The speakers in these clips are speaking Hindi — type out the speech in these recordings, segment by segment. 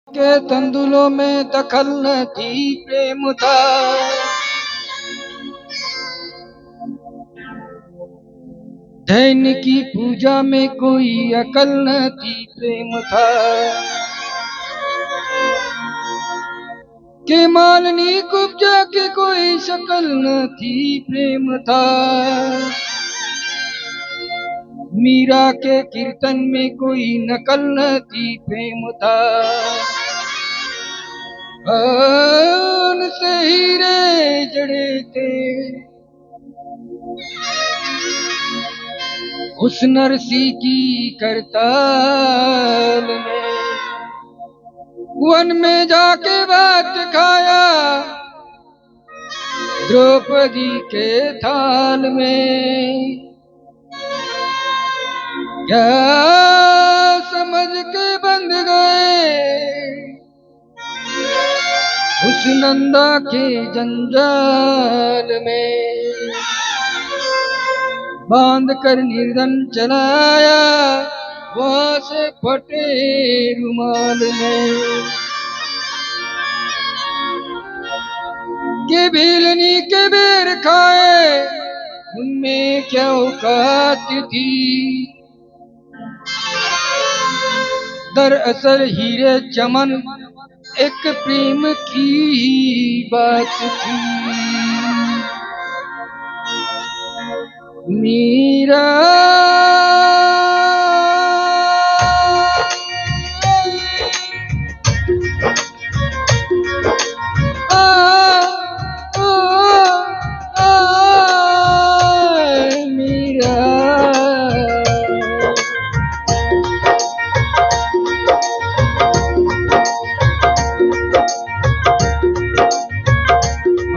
के तंदुलों में दखल न थी, प्रेम था। धैन की पूजा में कोई अकल न थी, प्रेम था। के मालनी कुब्जा के कोई शकल न थी, प्रेम था। मीरा के कीर्तन में कोई नकल न थी, प्रेम था। से हीरे जड़े थे उस नरसी की करताल में। वन में जाके भात खाया द्रौपदी के थाल में। क्या समझ के बंध गए उस नंदा के जंजाल में। बांध कर निर्धन चलाया वहां से फटे रुमाल में। के भीलनी के बेर खाए उनमें क्या औकात थी। दरअसल हीरे चमन एक प्रेम की बात थी। मीरा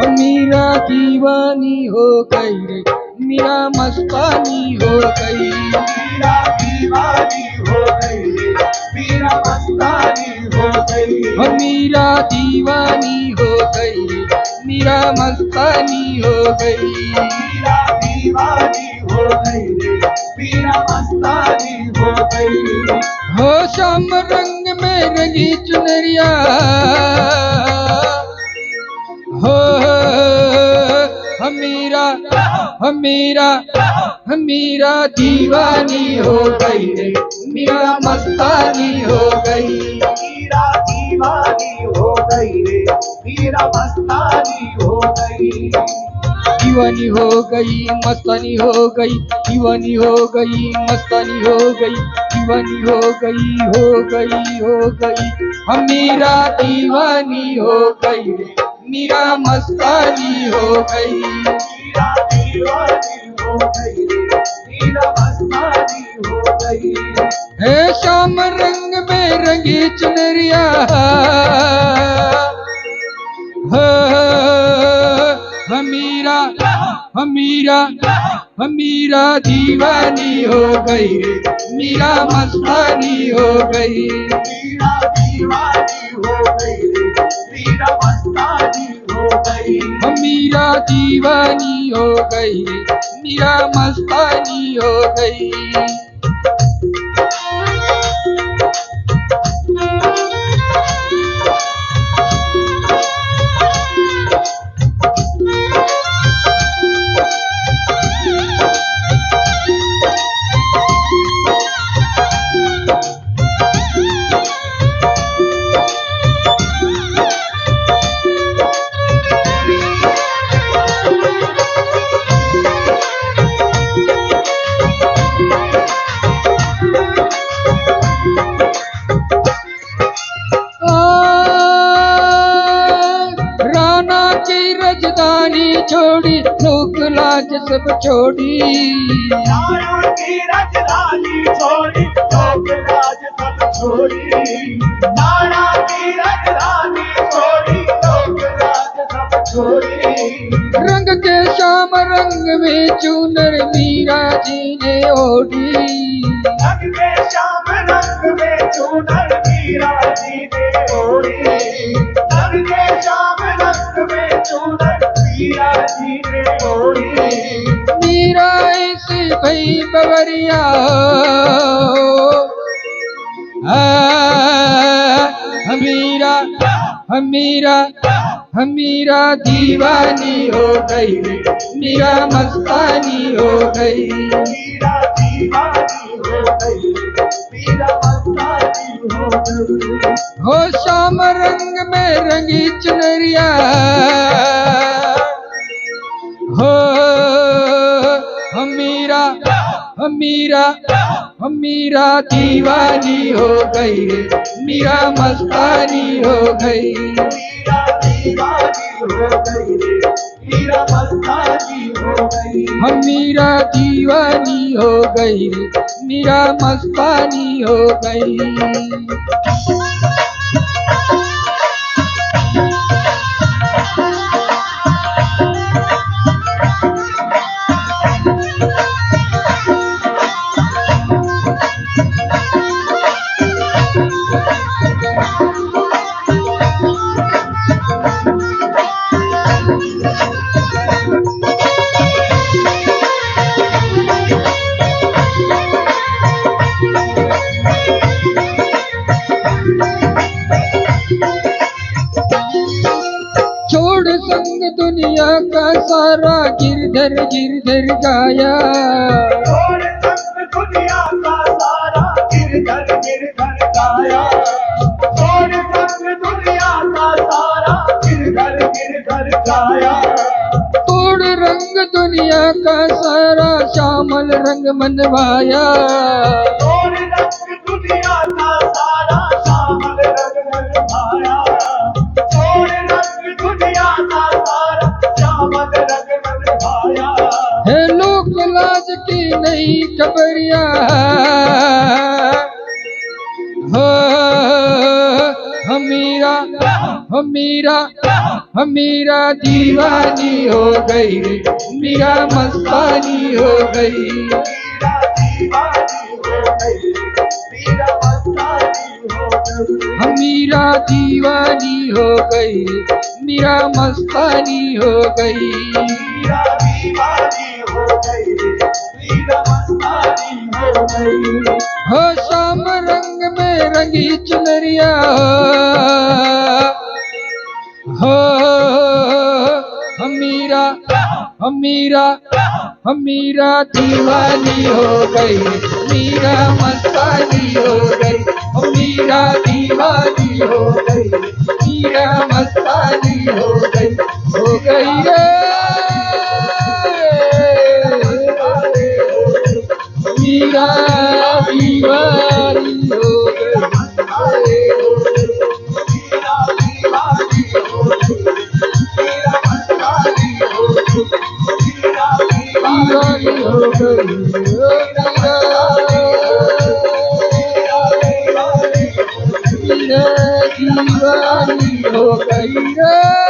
मीरा दीवानी हो गई रे, मीरा मस्तानी हो गई। मीरा दीवानी हो गई रे, मीरा मस्तानी हो गई। मीरा दीवानी हो गई रे, मीरा मस्तानी हो गई। मीरा दीवानी हो गई रे, मीरा मस्तानी हो गई। हो श्याम रंग में रंगी चुनरिया हो मीरा दीवानी हो गई रे, मीरा मस्तानी हो गई। मीरा दीवानी हो गई रे, मीरा मस्तानी हो गई। दीवानी हो गई मस्तानी हो गई, दीवानी हो गई मस्तानी हो गई, दीवानी हो गई। मीरा दीवानी हो गई रे, मीरा मस्तानी हो गई। मीरा दीवानी हो गई रे, मीरा मस्तानी हो गई। है श्याम रंग में रंगी चुनरिया मीरा दीवानी हो गई रे, मीरा मस्तानी हो गई। मीरा दीवानी हो गई रे, मीरा मस्तानी हो गई। मीरा दीवानी हो गई रे, मीरा मस्तानी हो गई। छोड़ी लोक लाज सब छोड़ी। राणा की राजधानी छोड़ी लोक लाज सब छोड़ी। राणा की राजधानी छोड़ी लोक लाज सब छोड़ी। रंग के श्याम रंग में चूनर मीरा जी ने ओढ़ी। रंग के श्याम रंग में चूनर मीरा जी ने ओढ़ी। रंग के श्याम रंग में चूनर मीरा जी ने ओढ़ी। मीरा ऐसी भई बवरिया मीरा मीरा मीरा दीवानी हो गई रे, मीरा मस्तानी हो गई। मीरा दीवानी हो गई, मीरा मस्तानी हो गई। हो श्याम रंग में रंगी चुनरिया, हो मीरा मीरा मीरा दीवानी हो गई रे, मीरा मस्तानी हो गई। मीरा दीवानी हो गई रे, मीरा मस्तानी हो गई। मीरा दीवानी हो गई रे, मीरा मस्तानी हो गई। छोड़ संग दुनिया का सारा गिरधर गिरधर गाया। छोड़ संग दुनिया का सारा गिरधर गिरधर गाया। छोड़ संग दुनिया का सारा गिरधर गिरधर गाया। तोड़ रंग दुनिया का सारा श्यामल रंग मनवाया। तोड़ रंग दुनिया का सारा श्यामल रंग मनवाया। तोड़ रंग दुनिया का सारा श्यामल रंग मनवाया। है लोक लाज की नई खबरिया, हो मीरा मीरा दीवानी हो गई रे, मीरा मस्तानी हो गई। मीरा दीवानी हो गई, मीरा मस्तानी हो गई। मीरा दीवानी हो गई रे, मीरा मस्तानी हो गई। मीरा दीवानी हो गई, मीरा मस्तानी हो गई। हो श्याम रंग में रंगी चुनरिया, हो मीरा दीवानी हो गई, मीरा मस्तानी हो गई। मीरा दीवानी हो गई, मीरा मस्तानी हो गई रे। मीरा दीवानी हो गई, मीरा दीवानी हो गई, मीरा मस्तानी हो गई। मीरा दीवानी हो गई, मीरा दीवानी हो गई रे।